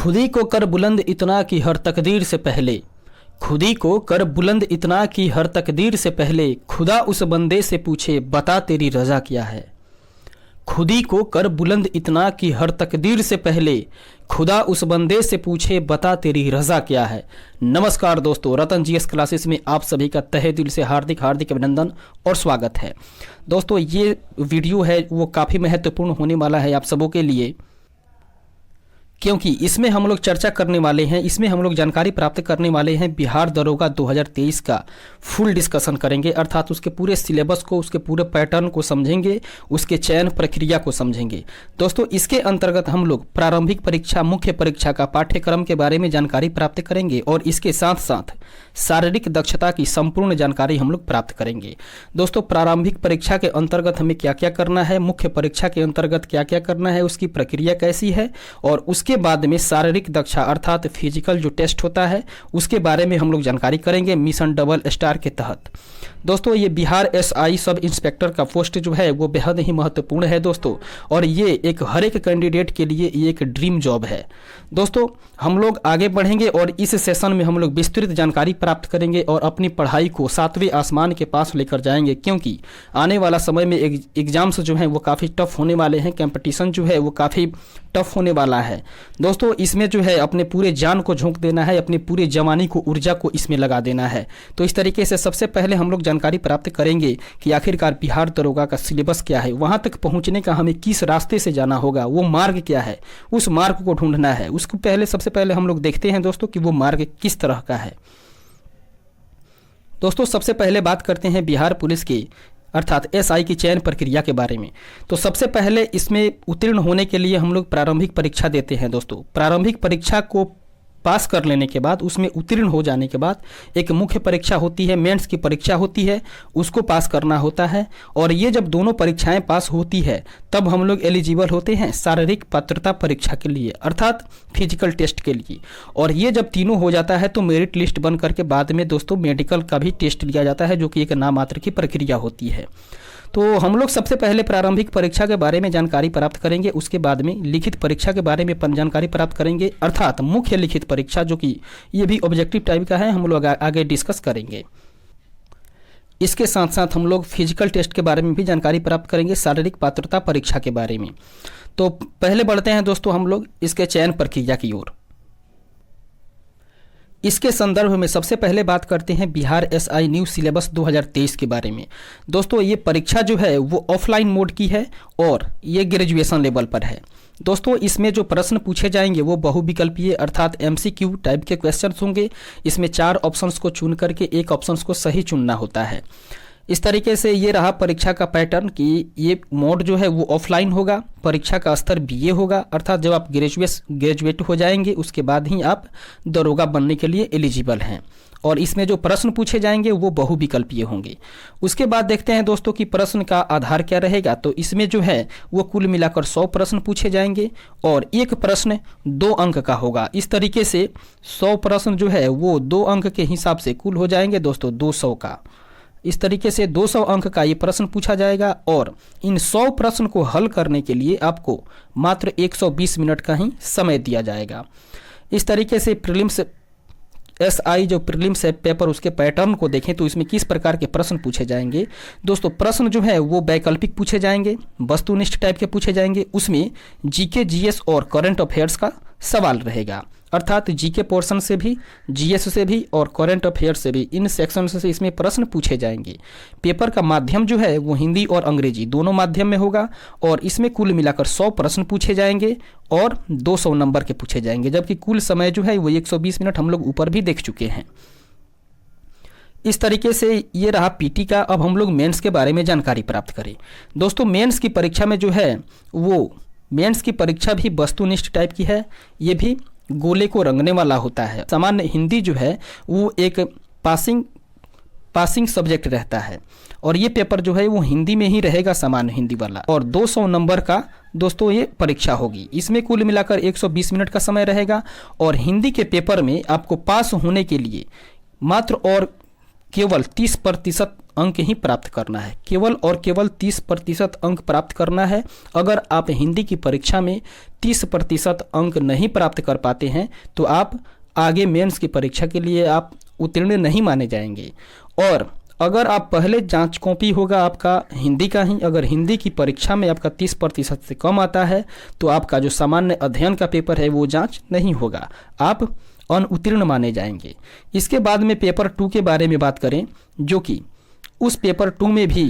खुदी को कर बुलंद इतना कि हर तकदीर से पहले, खुदी को कर बुलंद इतना कि हर तकदीर से पहले खुदा उस बंदे से पूछे बता तेरी रजा क्या है। खुदी को कर बुलंद इतना कि हर तकदीर से पहले खुदा उस बंदे से पूछे बता तेरी रजा क्या है। नमस्कार दोस्तों, रतन जीएस क्लासेस में आप सभी का तहे दिल से हार्दिक अभिनंदन और स्वागत है। दोस्तों ये वीडियो है वो काफ़ी महत्वपूर्ण होने वाला है आप सबों के लिए, क्योंकि इसमें हम लोग चर्चा करने वाले हैं, इसमें हम लोग जानकारी प्राप्त करने वाले हैं बिहार दरोगा 2023 का फुल डिस्कशन करेंगे, अर्थात उसके पूरे सिलेबस को, उसके पूरे पैटर्न को समझेंगे, उसके चयन प्रक्रिया को समझेंगे। दोस्तों इसके अंतर्गत हम लोग प्रारंभिक परीक्षा, मुख्य परीक्षा का पाठ्यक्रम के बारे में जानकारी प्राप्त करेंगे और इसके साथ साथ शारीरिक दक्षता की संपूर्ण जानकारी हम लोग प्राप्त करेंगे। दोस्तों प्रारंभिक परीक्षा के अंतर्गत हमें क्या क्या करना है, मुख्य परीक्षा के अंतर्गत क्या क्या करना है, उसकी प्रक्रिया कैसी है और उसके बाद में शारीरिक दक्षता अर्थात फिजिकल जो टेस्ट होता है उसके बारे में हम लोग जानकारी करेंगे मिशन डबल स्टार के तहत। दोस्तों ये बिहार एसआई सब इंस्पेक्टर का पोस्ट जो है वो बेहद ही महत्वपूर्ण है दोस्तों, और ये एक हर एक कैंडिडेट के लिए ये एक ड्रीम जॉब है। दोस्तों हम लोग आगे बढ़ेंगे और इस सेशन में हम लोग विस्तृत जानकारी प्राप्त करेंगे और अपनी पढ़ाई को 7वें आसमान के पास लेकर जाएंगे, क्योंकि आने वाला समय में एग्जाम्स जो हैं वो काफ़ी टफ होने वाले हैं, कंपटीशन जो है वो काफ़ी टफ होने वाला है। दोस्तों इसमें जो है अपने पूरे जान को झोंक देना है, अपने पूरे जवानी को, ऊर्जा को इसमें लगा देना है। तो इस तरीके से सबसे पहले हम लोग जानकारी प्राप्त करेंगे कि आखिरकार बिहार दरोगा का सिलेबस क्या है, वहाँ तक पहुँचने का हमें किस रास्ते से जाना होगा, वो मार्ग क्या है, उस मार्ग को ढूंढना है। उसको पहले सबसे पहले हम लोग देखते हैं दोस्तों कि वो मार्ग किस तरह का है। दोस्तों सबसे पहले बात करते हैं बिहार पुलिस की अर्थात एसआई की चयन प्रक्रिया के बारे में। तो सबसे पहले इसमें उत्तीर्ण होने के लिए हम लोग प्रारंभिक परीक्षा देते हैं। दोस्तों प्रारंभिक परीक्षा को पास कर लेने के बाद, उसमें उत्तीर्ण हो जाने के बाद एक मुख्य परीक्षा होती है, मेंस की परीक्षा होती है, उसको पास करना होता है। और ये जब दोनों परीक्षाएं पास होती है तब हम लोग एलिजिबल होते हैं शारीरिक पात्रता परीक्षा के लिए अर्थात फिजिकल टेस्ट के लिए। और ये जब तीनों हो जाता है तो मेरिट लिस्ट बन करके बाद में दोस्तों मेडिकल का भी टेस्ट लिया जाता है, जो कि एक नामात्र की प्रक्रिया होती है। तो हम लोग सबसे पहले प्रारंभिक परीक्षा के बारे में जानकारी प्राप्त करेंगे, उसके बाद में लिखित परीक्षा के बारे में जानकारी प्राप्त करेंगे, अर्थात मुख्य लिखित परीक्षा जो कि ये भी ऑब्जेक्टिव टाइप का है, हम लोग आगे डिस्कस करेंगे। इसके साथ साथ हम लोग फिजिकल टेस्ट के बारे में भी जानकारी प्राप्त करेंगे, शारीरिक पात्रता परीक्षा के बारे में। तो पहले बढ़ते हैं दोस्तों हम लोग इसके चयन प्रक्रिया की ओर। इसके संदर्भ में सबसे पहले बात करते हैं बिहार एसआई न्यू सिलेबस 2023 के बारे में। दोस्तों ये परीक्षा जो है वो ऑफलाइन मोड की है और ये ग्रेजुएशन लेवल पर है। दोस्तों इसमें जो प्रश्न पूछे जाएंगे वो बहुविकल्पीय अर्थात एमसीक्यू टाइप के क्वेश्चंस होंगे। इसमें 4 ऑप्शंस को चुन करके एक ऑप्शंस को सही चुनना होता है। इस तरीके से ये रहा परीक्षा का पैटर्न कि ये मोड जो है वो ऑफलाइन होगा, परीक्षा का स्तर बीए होगा, अर्थात जब आप ग्रेजुएट हो जाएंगे उसके बाद ही आप दरोगा बनने के लिए एलिजिबल हैं। और इसमें जो प्रश्न पूछे जाएंगे वो बहुविकल्पीय होंगे। उसके बाद देखते हैं दोस्तों कि प्रश्न का आधार क्या रहेगा। तो इसमें जो है वो कुल मिलाकर 100 प्रश्न पूछे जाएंगे और एक प्रश्न 2 अंक का होगा। इस तरीके से 100 प्रश्न जो है वो 2 अंक के हिसाब से कुल हो जाएंगे दोस्तों 200 का। इस तरीके से 200 अंक का ये प्रश्न पूछा जाएगा और इन 100 प्रश्न को हल करने के लिए आपको मात्र 120 मिनट का ही समय दिया जाएगा। इस तरीके से प्रीलिम्स एसआई जो प्रीलिम्स है पेपर, उसके पैटर्न को देखें तो इसमें किस प्रकार के प्रश्न पूछे जाएंगे। दोस्तों प्रश्न जो है वो वैकल्पिक पूछे जाएंगे, वस्तुनिष्ठ टाइप के पूछे जाएंगे। उसमें जीके, जीएस और करंट अफेयर्स का सवाल रहेगा, अर्थात जीके पोर्शन से भी, जीएस से भी और करंट अफेयर से भी, इन सेक्शन से इसमें प्रश्न पूछे जाएंगे। पेपर का माध्यम जो है वो हिंदी और अंग्रेजी दोनों माध्यम में होगा और इसमें कुल मिलाकर 100 प्रश्न पूछे जाएंगे और 200 नंबर के पूछे जाएंगे, जबकि कुल समय जो है वो 120 मिनट हम लोग ऊपर भी देख चुके हैं। इस तरीके से ये रहा पीटी का। अब हम लोग मेंस के बारे में जानकारी प्राप्त करें। दोस्तों मेंस की परीक्षा में जो है वो मेंस की परीक्षा भी वस्तुनिष्ठ टाइप की है, ये भी गोले को रंगने वाला होता है। सामान्य हिंदी जो है वो एक पासिंग सब्जेक्ट रहता है और ये पेपर जो है वो हिंदी में ही रहेगा, सामान्य हिंदी वाला। और 200 नंबर का दोस्तों ये परीक्षा होगी। इसमें कुल मिलाकर 120 मिनट का समय रहेगा और हिंदी के पेपर में आपको पास होने के लिए मात्र और केवल 30% अंक ही प्राप्त करना है, केवल और केवल 30% अंक प्राप्त करना है। अगर आप हिंदी की परीक्षा में 30% अंक नहीं प्राप्त कर पाते हैं तो आप आगे मेंस की परीक्षा के लिए आप उत्तीर्ण नहीं माने जाएंगे। और अगर आप पहले जांच कॉपी होगा आपका हिंदी का ही, अगर हिंदी की परीक्षा में आपका 30% से कम आता है तो आपका जो सामान्य अध्ययन का पेपर है वो जांच नहीं होगा, आप अनुत्तीर्ण माने जाएंगे। इसके बाद में पेपर 2 के बारे में बात करें, जो कि उस पेपर 2 में भी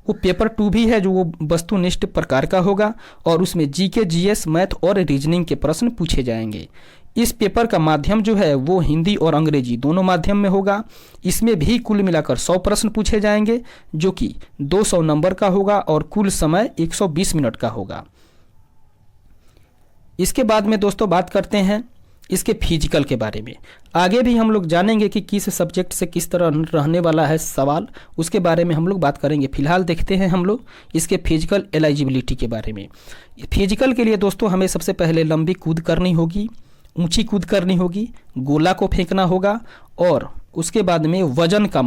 वो पेपर 2 भी है जो वो वस्तुनिष्ठ प्रकार का होगा और उसमें जीके, जीएस, मैथ और रीजनिंग के प्रश्न पूछे जाएंगे। इस पेपर का माध्यम जो है वो हिंदी और अंग्रेजी दोनों माध्यम में होगा। इसमें भी कुल मिलाकर 100 प्रश्न पूछे जाएंगे जो कि 200 नंबर का होगा और कुल समय 120 मिनट का होगा। इसके बाद में दोस्तों बात करते हैं इसके फिजिकल के बारे में। आगे भी हम लोग जानेंगे कि किस सब्जेक्ट से किस तरह रहने वाला है सवाल, उसके बारे में हम लोग बात करेंगे। फिलहाल देखते हैं हम लोग इसके फिजिकल एलिजिबिलिटी के बारे में। फिजिकल के लिए दोस्तों हमें सबसे पहले लंबी कूद करनी होगी, ऊंची कूद करनी होगी, गोला को फेंकना होगा और उसके बाद में वजन का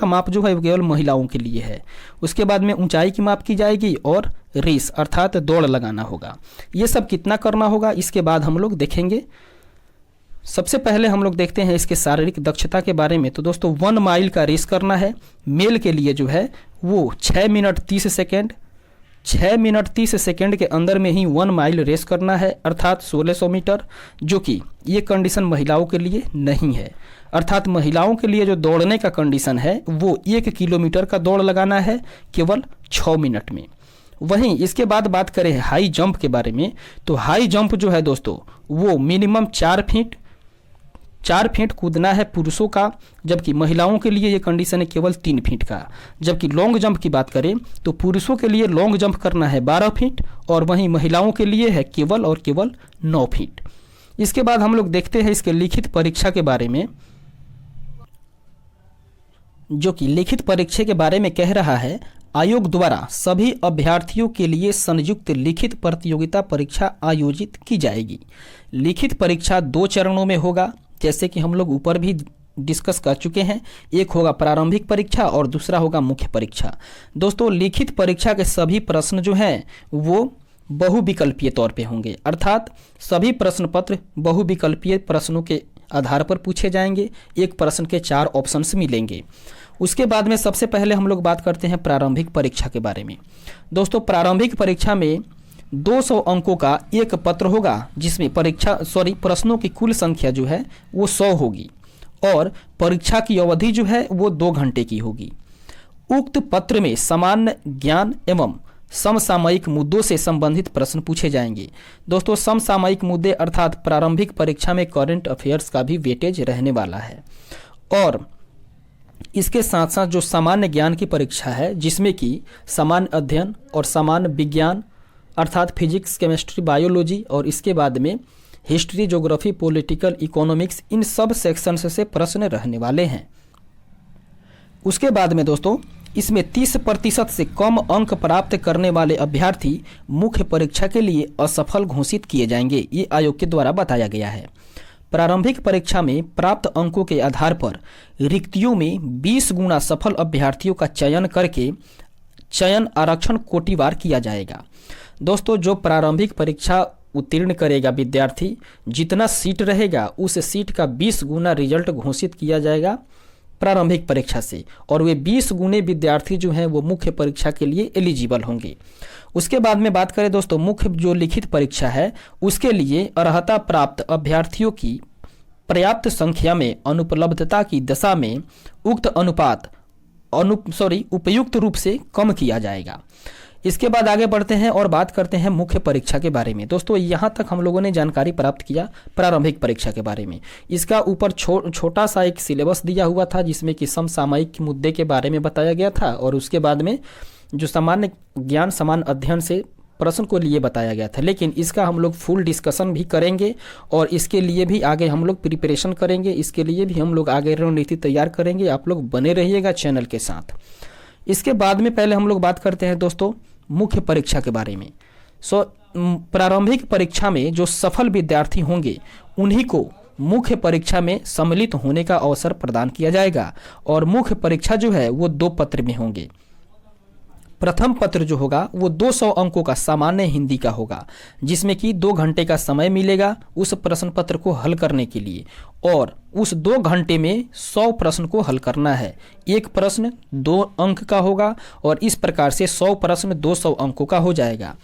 माप जो है वो केवल महिलाओं के लिए है। उसके बाद में ऊंचाई की माप की जाएगी और रेस अर्थात दौड़ लगाना होगा। ये सब कितना करना होगा इसके बाद हम लोग देखेंगे। सबसे पहले हम लोग देखते हैं इसके शारीरिक दक्षता के बारे में। तो दोस्तों 1 माइल का रेस करना है। मेल के लिए जो है वो 6 मिनट 30 सेकेंड 6 मिनट 30 सेकेंड के अंदर में ही 1 माइल रेस करना है अर्थात 1600 मीटर, जो कि ये कंडीशन महिलाओं के लिए नहीं है। अर्थात महिलाओं के लिए जो दौड़ने का कंडीशन है वो 1 किलोमीटर का दौड़ लगाना है केवल 6 मिनट में। वहीं इसके बाद बात करें हाई जंप के बारे में। तो हाई जंप जो है दोस्तों वो मिनिमम 4 फीट कूदना है पुरुषों का, जबकि महिलाओं के लिए ये कंडीशन है केवल 3 फीट का। जबकि लॉन्ग जंप की बात करें तो पुरुषों के लिए लॉन्ग जंप करना है 12 फीट और वहीं महिलाओं के लिए है केवल और केवल 9 फीट। इसके बाद हम लोग देखते हैं इसके लिखित परीक्षा के बारे में, जो कि लिखित परीक्षा के बारे में कह रहा है आयोग द्वारा सभी अभ्यर्थियों के लिए संयुक्त लिखित प्रतियोगिता परीक्षा आयोजित की जाएगी। लिखित परीक्षा 2 चरणों में होगा, जैसे कि हम लोग ऊपर भी डिस्कस कर चुके हैं। एक होगा प्रारंभिक परीक्षा और दूसरा होगा मुख्य परीक्षा। दोस्तों लिखित परीक्षा के सभी प्रश्न जो हैं वो बहुविकल्पीय तौर पे होंगे, अर्थात सभी प्रश्न पत्र बहुविकल्पीय प्रश्नों के आधार पर पूछे जाएंगे। एक प्रश्न के 4 ऑप्शंस मिलेंगे। उसके बाद में सबसे पहले हम लोग बात करते हैं प्रारंभिक परीक्षा के बारे में। दोस्तों प्रारंभिक परीक्षा में 200 अंकों का एक पत्र होगा, जिसमें प्रश्नों की कुल संख्या जो है वो 100 होगी और परीक्षा की अवधि जो है वो 2 घंटे की होगी। उक्त पत्र में सामान्य ज्ञान एवं समसामयिक मुद्दों से संबंधित प्रश्न पूछे जाएंगे। दोस्तों समसामयिक मुद्दे अर्थात प्रारंभिक परीक्षा में करंट अफेयर्स का भी वेटेज रहने वाला है। और इसके साथ साथ जो सामान्य ज्ञान की परीक्षा है, जिसमें कि सामान्य अध्ययन और सामान्य विज्ञान अर्थात फिजिक्स, केमिस्ट्री, बायोलॉजी और इसके बाद में हिस्ट्री, ज्योग्राफी, पॉलिटिकल, इकोनॉमिक्स, इन सब सेक्शंस से प्रश्न रहने वाले हैं। उसके बाद में दोस्तों इसमें 30% से कम अंक प्राप्त करने वाले अभ्यर्थी मुख्य परीक्षा के लिए असफल घोषित किए जाएंगे, ये आयोग के द्वारा बताया गया है। प्रारंभिक परीक्षा में प्राप्त अंकों के आधार पर रिक्तियों में 20 गुना सफल अभ्यर्थियों का चयन करके चयन आरक्षण कोटिवार किया जाएगा। दोस्तों जो प्रारंभिक परीक्षा उत्तीर्ण करेगा विद्यार्थी, जितना सीट रहेगा उस सीट का 20 गुना रिजल्ट घोषित किया जाएगा प्रारंभिक परीक्षा से, और वे 20 गुने विद्यार्थी जो हैं वो मुख्य परीक्षा के लिए एलिजिबल होंगे। उसके बाद में बात करें दोस्तों मुख्य जो लिखित परीक्षा है उसके लिए अर्हता प्राप्त अभ्यर्थियों की पर्याप्त संख्या में अनुपलब्धता की दशा में उक्त अनुपात उपयुक्त रूप से कम किया जाएगा। इसके बाद आगे बढ़ते हैं और बात करते हैं मुख्य परीक्षा के बारे में। दोस्तों यहाँ तक हम लोगों ने जानकारी प्राप्त किया प्रारंभिक परीक्षा के बारे में। इसका ऊपर छोटा सा एक सिलेबस दिया हुआ था जिसमें कि समसामयिक मुद्दे के बारे में बताया गया था और उसके बाद में जो सामान्य ज्ञान सामान्य अध्ययन से प्रश्न को लिए बताया गया था। लेकिन इसका हम लोग फुल डिस्कशन भी करेंगे और इसके लिए भी आगे हम लोग प्रिपरेशन करेंगे, इसके लिए भी हम लोग आगे रणनीति तैयार करेंगे। आप लोग बने रहिएगा चैनल के साथ। इसके बाद में पहले हम लोग बात करते हैं दोस्तों मुख्य परीक्षा के बारे में। प्रारंभिक परीक्षा में जो सफल विद्यार्थी होंगे उन्हीं को मुख्य परीक्षा में सम्मिलित होने का अवसर प्रदान किया जाएगा। और मुख्य परीक्षा जो है वो 2 पत्र में होंगे। प्रथम पत्र जो होगा वो 200 अंकों का सामान्य हिंदी का होगा, जिसमें कि 2 घंटे का समय मिलेगा उस प्रश्न पत्र को हल करने के लिए, और उस 2 घंटे में 100 प्रश्न को हल करना है। एक प्रश्न 2 अंक का होगा और इस प्रकार से 100 प्रश्न 200 अंकों का हो जाएगा।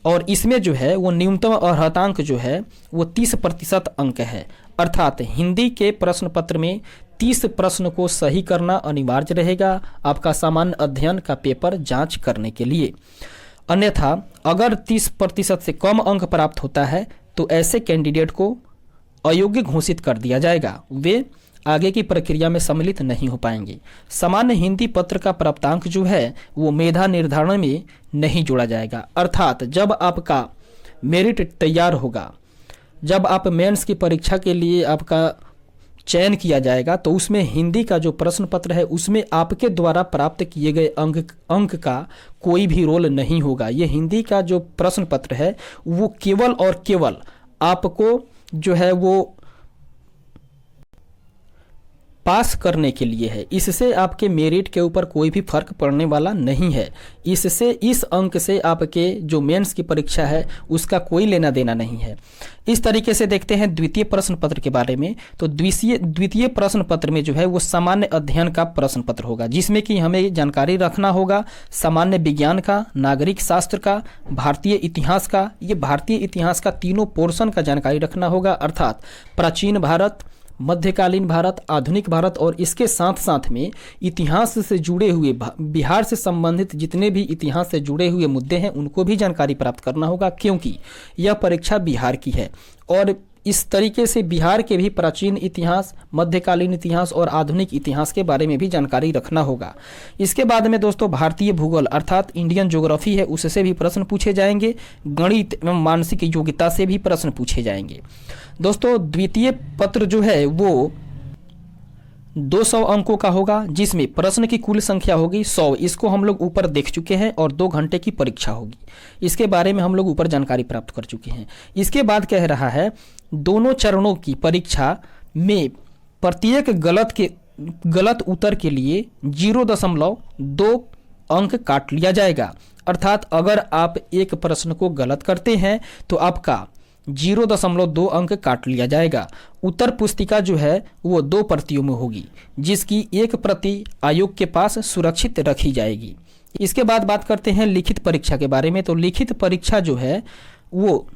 और इसमें जो है वो न्यूनतम अर्हतांक जो है वो 30% अंक है, अर्थात हिंदी के प्रश्न पत्र में 30 प्रश्न को सही करना अनिवार्य रहेगा आपका सामान्य अध्ययन का पेपर जांच करने के लिए। अन्यथा अगर 30% से कम अंक प्राप्त होता है तो ऐसे कैंडिडेट को अयोग्य घोषित कर दिया जाएगा, वे आगे की प्रक्रिया में सम्मिलित नहीं हो पाएंगे। सामान्य हिंदी पत्र का प्राप्तांक जो है वो मेधा निर्धारण में नहीं जोड़ा जाएगा, अर्थात जब आपका मेरिट तैयार होगा, जब आप मेंस की परीक्षा के लिए आपका चयन किया जाएगा तो उसमें हिंदी का जो प्रश्न पत्र है उसमें आपके द्वारा प्राप्त किए गए अंक का कोई भी रोल नहीं होगा। ये हिंदी का जो प्रश्न पत्र है वो केवल और केवल आपको जो है वो पास करने के लिए है, इससे आपके मेरिट के ऊपर कोई भी फर्क पड़ने वाला नहीं है। इससे इस अंक से आपके जो मेंस की परीक्षा है उसका कोई लेना देना नहीं है। इस तरीके से देखते हैं द्वितीय प्रश्न पत्र के बारे में। तो द्वितीय प्रश्न पत्र में जो है वो सामान्य अध्ययन का प्रश्न पत्र होगा, जिसमें कि हमें जानकारी रखना होगा सामान्य विज्ञान का, नागरिक शास्त्र का, भारतीय इतिहास का। ये भारतीय इतिहास का तीनों पोर्शन का जानकारी रखना होगा, अर्थात प्राचीन भारत, मध्यकालीन भारत, आधुनिक भारत और इसके साथ साथ में इतिहास से जुड़े हुए, बिहार से संबंधित जितने भी इतिहास से जुड़े हुए मुद्दे हैं उनको भी जानकारी प्राप्त करना होगा, क्योंकि यह परीक्षा बिहार की है। और इस तरीके से बिहार के भी प्राचीन इतिहास, मध्यकालीन इतिहास और आधुनिक इतिहास के बारे में भी जानकारी रखना होगा। इसके बाद में दोस्तों भारतीय भूगोल अर्थात इंडियन ज्योग्राफी है, उससे भी प्रश्न पूछे जाएंगे। गणित एवं मानसिक योग्यता से भी प्रश्न पूछे जाएंगे। दोस्तों द्वितीय पत्र जो है वो 200 अंकों का होगा, जिसमें प्रश्न की कुल संख्या होगी 100। इसको हम लोग ऊपर देख चुके हैं और 2 घंटे की परीक्षा होगी, इसके बारे में हम लोग ऊपर जानकारी प्राप्त कर चुके हैं। इसके बाद कह रहा है दोनों चरणों की परीक्षा में प्रत्येक गलत उत्तर के लिए 0.2 अंक काट लिया जाएगा, अर्थात अगर आप एक प्रश्न को गलत करते हैं तो आपका 0.2 अंक काट लिया जाएगा। उत्तर पुस्तिका जो है वो 2 प्रतियों में होगी, जिसकी एक प्रति आयोग के पास सुरक्षित रखी जाएगी। इसके बाद बात करते हैं लिखित परीक्षा के बारे में। तो लिखित परीक्षा जो है वो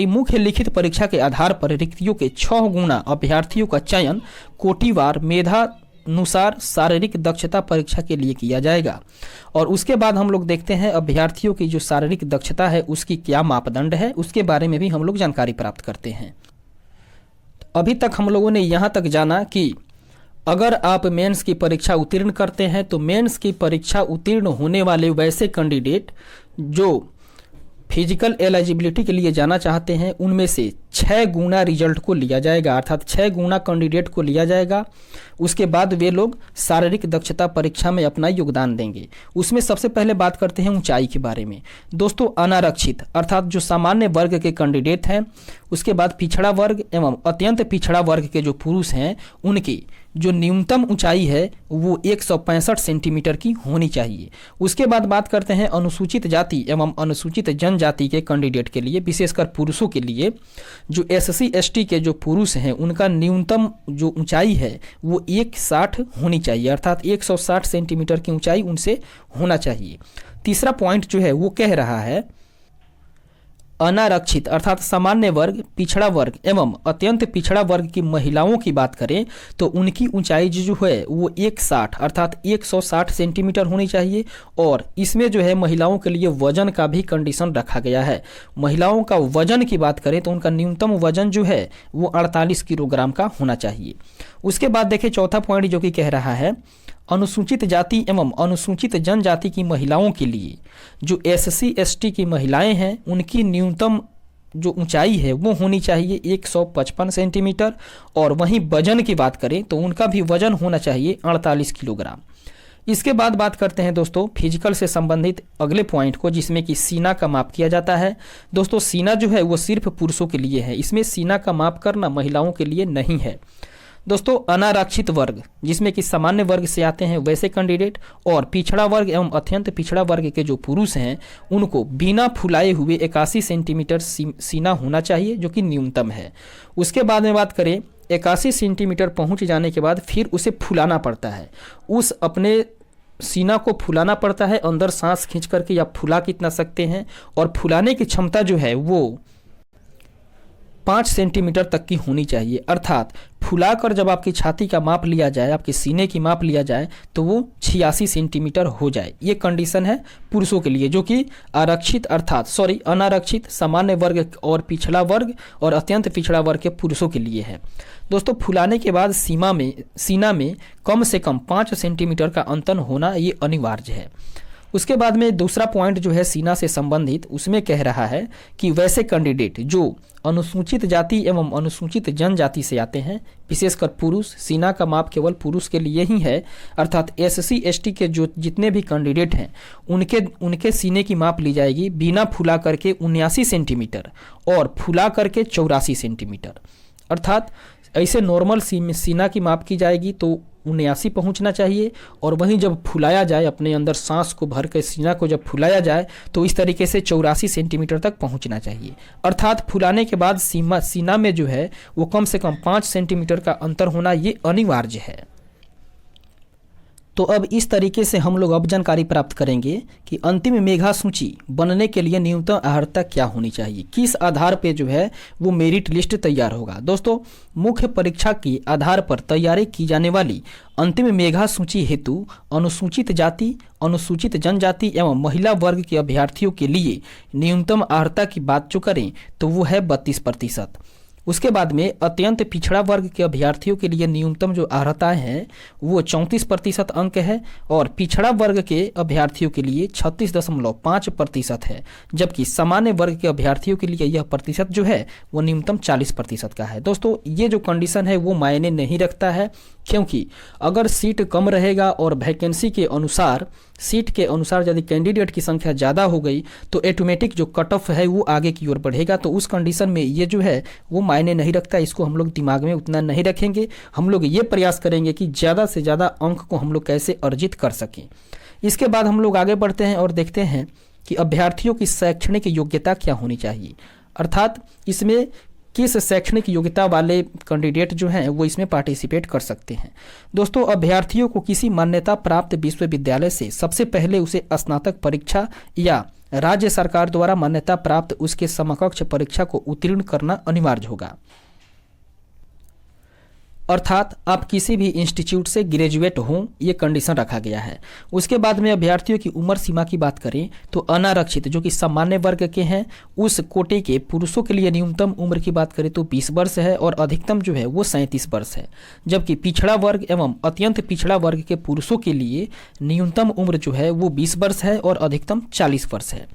मुख्य लिखित परीक्षा के आधार पर रिक्तियों के 6 गुना अभ्यर्थियों का चयन कोटिवार मेधानुसार शारीरिक दक्षता परीक्षा के लिए किया जाएगा। और उसके बाद हम लोग देखते हैं अभ्यर्थियों की जो शारीरिक दक्षता है उसकी क्या मापदंड है, उसके बारे में भी हम लोग जानकारी प्राप्त करते हैं। अभी तक हम लोगों ने यहाँ तक जाना कि अगर आप मेंस की परीक्षा उत्तीर्ण करते हैं तो मेंस की परीक्षा उत्तीर्ण होने वाले वैसे कैंडिडेट जो फिजिकल एलिजिबिलिटी के लिए जाना चाहते हैं उनमें से 6 गुना रिजल्ट को लिया जाएगा, अर्थात 6 गुना कैंडिडेट को लिया जाएगा। उसके बाद वे लोग शारीरिक दक्षता परीक्षा में अपना योगदान देंगे। उसमें सबसे पहले बात करते हैं ऊंचाई के बारे में। दोस्तों अनारक्षित अर्थात जो सामान्य वर्ग के कैंडिडेट हैं, उसके बाद पिछड़ा वर्ग एवं अत्यंत पिछड़ा वर्ग के जो पुरुष हैं उनकी जो न्यूनतम ऊंचाई है वो 165 सेंटीमीटर की होनी चाहिए। उसके बाद बात करते हैं अनुसूचित जाति एवं अनुसूचित जनजाति के कैंडिडेट के लिए, विशेषकर पुरुषों के लिए जो SC ST के जो पुरुष हैं उनका न्यूनतम जो ऊंचाई है वो 160 होनी चाहिए, अर्थात 160 सेंटीमीटर की ऊंचाई उनसे होना चाहिए। तीसरा पॉइंट जो है वो कह रहा है अनारक्षित अर्थात सामान्य वर्ग, पिछड़ा वर्ग एवं अत्यंत पिछड़ा वर्ग की महिलाओं की बात करें तो उनकी ऊंचाई जो है वो 160 अर्थात 160 सेंटीमीटर होनी चाहिए। और इसमें जो है महिलाओं के लिए वजन का भी कंडीशन रखा गया है। महिलाओं का वजन की बात करें तो उनका न्यूनतम वजन जो है वो 48 किलोग्राम का होना चाहिए। उसके बाद देखिए चौथा पॉइंट जो कि कह रहा है अनुसूचित जाति एवं अनुसूचित जनजाति की महिलाओं के लिए जो SC ST की महिलाएं हैं उनकी न्यूनतम जो ऊंचाई है वो होनी चाहिए 155 सेंटीमीटर। और वहीं वजन की बात करें तो उनका भी वजन होना चाहिए 48 किलोग्राम। इसके बाद बात करते हैं दोस्तों फिजिकल से संबंधित अगले पॉइंट को, जिसमें कि सीना का माप किया जाता है। दोस्तों सीना जो है वो सिर्फ पुरुषों के लिए है, इसमें सीना का माप करना महिलाओं के लिए नहीं है। दोस्तों अनारक्षित वर्ग, जिसमें कि सामान्य वर्ग से आते हैं वैसे कैंडिडेट, और पिछड़ा वर्ग एवं अत्यंत पिछड़ा वर्ग के जो पुरुष हैं उनको बिना फुलाए हुए 81 सेंटीमीटर सीना होना चाहिए, जो कि न्यूनतम है। उसके बाद में बात करें 81 सेंटीमीटर पहुंच जाने के बाद फिर उसे फुलाना पड़ता है, उस अपने सीना को फुलाना पड़ता है, अंदर सांस खींच करके या फुला कितना सकते हैं, और फुलाने की क्षमता जो है वो 5 सेंटीमीटर तक की होनी चाहिए। अर्थात फुलाकर जब आपकी छाती का माप लिया जाए, आपके सीने की माप लिया जाए तो वो 86 सेंटीमीटर हो जाए। ये कंडीशन है पुरुषों के लिए, जो कि अनारक्षित सामान्य वर्ग और पिछड़ा वर्ग और अत्यंत पिछड़ा वर्ग के पुरुषों के लिए है। दोस्तों फुलाने के बाद सीना में कम से कम 5 सेंटीमीटर का अंतर होना ये अनिवार्य है। उसके बाद में दूसरा पॉइंट जो है सीना से संबंधित, उसमें कह रहा है कि वैसे कैंडिडेट जो अनुसूचित जाति एवं अनुसूचित जनजाति से आते हैं, विशेषकर पुरुष, सीना का माप केवल पुरुष के लिए ही है। अर्थात SC ST के जो जितने भी कैंडिडेट हैं उनके सीने की माप ली जाएगी बिना फुला करके 79 सेंटीमीटर और फुला करके 84 सेंटीमीटर। अर्थात ऐसे नॉर्मल सीना की माप की जाएगी तो 79 पहुंचना चाहिए, और वहीं जब फुलाया जाए अपने अंदर सांस को भर के सीना को जब फुलाया जाए तो इस तरीके से 84 सेंटीमीटर तक पहुंचना चाहिए। अर्थात फुलाने के बाद सीना में जो है वो कम से कम 5 सेंटीमीटर का अंतर होना ये अनिवार्य है। तो अब इस तरीके से हम लोग अब जानकारी प्राप्त करेंगे कि अंतिम मेधा सूची बनने के लिए न्यूनतम अर्हता क्या होनी चाहिए, किस आधार पे जो है वो मेरिट लिस्ट तैयार होगा। दोस्तों मुख्य परीक्षा के आधार पर तैयारी की जाने वाली अंतिम मेधा सूची हेतु अनुसूचित जाति, अनुसूचित जनजाति एवं महिला वर्ग के अभ्यर्थियों के लिए न्यूनतम अर्हता की बात जो करें तो वो है 32%। उसके बाद में अत्यंत पिछड़ा वर्ग के अभ्यर्थियों के लिए न्यूनतम जो अर्हता है वो 34% अंक है, और पिछड़ा वर्ग के अभ्यर्थियों के लिए 36.5% है, जबकि सामान्य वर्ग के अभ्यर्थियों के लिए यह प्रतिशत जो है वो न्यूनतम 40% का है। दोस्तों ये जो कंडीशन है वो मायने नहीं रखता है, क्योंकि अगर सीट कम रहेगा और वैकेंसी के अनुसार सीट के अनुसार यदि कैंडिडेट की संख्या ज़्यादा हो गई तो ऑटोमेटिक जो कट ऑफ है वो आगे की ओर बढ़ेगा। तो उस कंडीशन में ये जो है वो मायने नहीं रखता, इसको हम लोग दिमाग में उतना नहीं रखेंगे। हम लोग ये प्रयास करेंगे कि ज़्यादा से ज़्यादा अंक को हम लोग कैसे अर्जित कर सकें। इसके बाद हम लोग आगे बढ़ते हैं और देखते हैं कि अभ्यर्थियों की शैक्षणिक योग्यता क्या होनी चाहिए, अर्थात इसमें किस शैक्षणिक योग्यता वाले कैंडिडेट जो हैं वो इसमें पार्टिसिपेट कर सकते हैं। दोस्तों अभ्यर्थियों को किसी मान्यता प्राप्त विश्वविद्यालय से सबसे पहले उसे स्नातक परीक्षा या राज्य सरकार द्वारा मान्यता प्राप्त उसके समकक्ष परीक्षा को उत्तीर्ण करना अनिवार्य होगा। अर्थात आप किसी भी इंस्टीट्यूट से ग्रेजुएट हों, ये कंडीशन रखा गया है। उसके बाद में अभ्यर्थियों की उम्र सीमा की बात करें तो अनारक्षित जो कि सामान्य वर्ग के हैं उस कोटे के पुरुषों के लिए न्यूनतम उम्र की बात करें तो 20 वर्ष है और अधिकतम जो है वो 37 वर्ष है, जबकि पिछड़ा वर्ग एवं अत्यंत पिछड़ा वर्ग के पुरुषों के लिए न्यूनतम उम्र जो है वो 20 वर्ष है और अधिकतम 40 वर्ष है।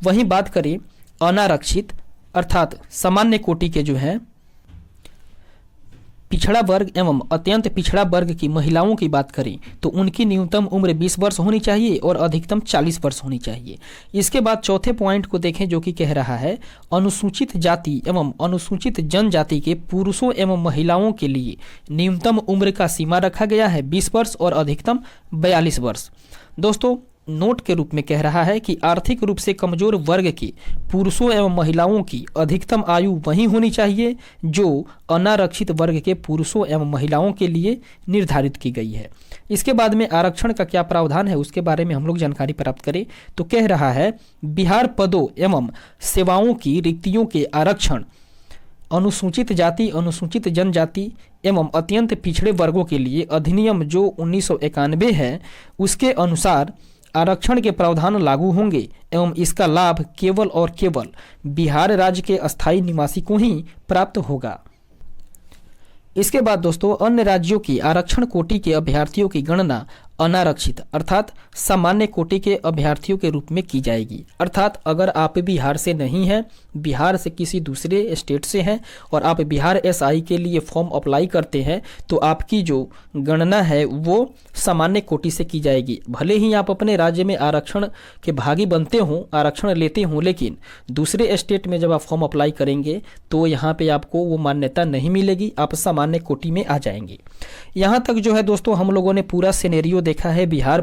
वहीं बात करें अनारक्षित अर्थात सामान्य कोटि के जो है पिछड़ा वर्ग एवं अत्यंत पिछड़ा वर्ग की महिलाओं की बात करें तो उनकी न्यूनतम उम्र 20 वर्ष होनी चाहिए और अधिकतम 40 वर्ष होनी चाहिए। इसके बाद चौथे पॉइंट को देखें जो कि कह रहा है अनुसूचित जाति एवं अनुसूचित जनजाति के पुरुषों एवं महिलाओं के लिए न्यूनतम उम्र का सीमा रखा गया है 20 वर्ष और अधिकतम 42 वर्ष। दोस्तों नोट के रूप में कह रहा है कि आर्थिक रूप से कमजोर वर्ग के पुरुषों एवं महिलाओं की अधिकतम आयु वही होनी चाहिए जो अनारक्षित वर्ग के पुरुषों एवं महिलाओं के लिए निर्धारित की गई है। इसके बाद में आरक्षण का क्या प्रावधान है उसके बारे में हम लोग जानकारी प्राप्त करें तो कह रहा है बिहार पदों एवं सेवाओं की रिक्तियों के आरक्षण अनुसूचित जाति, अनुसूचित जनजाति एवं अत्यंत पिछड़े वर्गों के लिए अधिनियम जो 1991 है उसके अनुसार आरक्षण के प्रावधान लागू होंगे एवं इसका लाभ केवल और केवल बिहार राज्य के अस्थायी निवासी को ही प्राप्त होगा। इसके बाद दोस्तों अन्य राज्यों की आरक्षण कोटि के अभ्यर्थियों की गणना अनारक्षित अर्थात सामान्य कोटि के अभ्यर्थियों के रूप में की जाएगी। अर्थात अगर आप बिहार से नहीं हैं, बिहार से किसी दूसरे स्टेट से हैं और आप बिहार एसआई के लिए फॉर्म अप्लाई करते हैं तो आपकी जो गणना है वो सामान्य कोटि से की जाएगी। भले ही आप अपने राज्य में आरक्षण के भागी बनते हों, आरक्षण लेते हों, लेकिन दूसरे स्टेट में जब आप फॉर्म अप्लाई करेंगे तो यहाँ पे आपको वो मान्यता नहीं मिलेगी, आप सामान्य कोटि में आ जाएंगे। यहाँ तक जो है दोस्तों हम लोगों ने पूरा सिनेरियो देखा है बिहार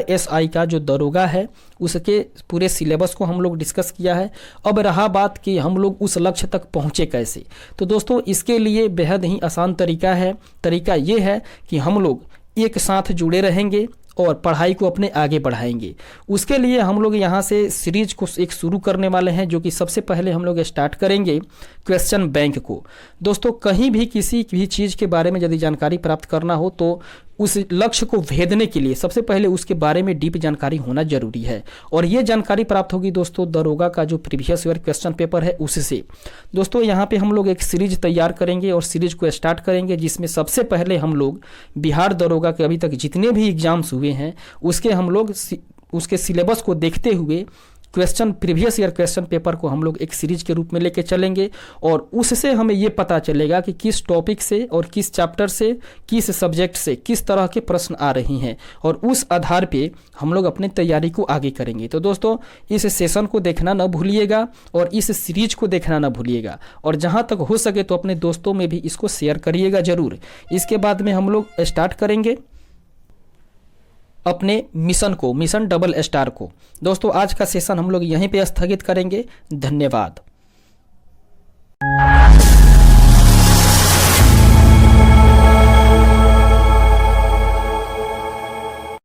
एसआई का जो दरोगा है उसके पूरे सिलेबस को हम लोग डिस्कस किया है। अब रहा बात कि हम लोग उस लक्ष्य तक पहुँचे कैसे, तो दोस्तों इसके लिए बेहद ही आसान तरीका है। तरीका ये है कि हम लोग एक साथ जुड़े रहेंगे और पढ़ाई को अपने आगे बढ़ाएंगे। उसके लिए हम लोग यहाँ से सीरीज को एक शुरू करने वाले हैं, जो कि सबसे पहले हम लोग स्टार्ट करेंगे क्वेश्चन बैंक को। दोस्तों कहीं भी किसी भी चीज़ के बारे में यदि जानकारी प्राप्त करना हो तो उस लक्ष्य को भेदने के लिए सबसे पहले उसके बारे में डीप जानकारी होना जरूरी है, और ये जानकारी प्राप्त होगी दोस्तों दरोगा का जो प्रीवियस ईयर क्वेश्चन पेपर है उससे। दोस्तों यहाँ पे हम लोग एक सीरीज तैयार करेंगे और सीरीज को स्टार्ट करेंगे, जिसमें सबसे पहले हम लोग बिहार दरोगा के अभी तक जितने भी एग्जाम्स हुए हैं उसके हम लोग उसके सिलेबस को देखते हुए प्रीवियस ईयर क्वेश्चन पेपर को हम लोग एक सीरीज के रूप में लेके चलेंगे, और उससे हमें ये पता चलेगा कि किस टॉपिक से और किस चैप्टर से, किस सब्जेक्ट से किस तरह के प्रश्न आ रही हैं, और उस आधार पे हम लोग अपनी तैयारी को आगे करेंगे। तो दोस्तों इस सेशन को देखना ना भूलिएगा और इस सीरीज को देखना ना भूलिएगा, और जहाँ तक हो सके तो अपने दोस्तों में भी इसको शेयर करिएगा ज़रूर। इसके बाद में हम लोग स्टार्ट करेंगे अपने मिशन डबल स्टार को। दोस्तों आज का सेशन हम लोग यहीं पे स्थगित करेंगे। धन्यवाद।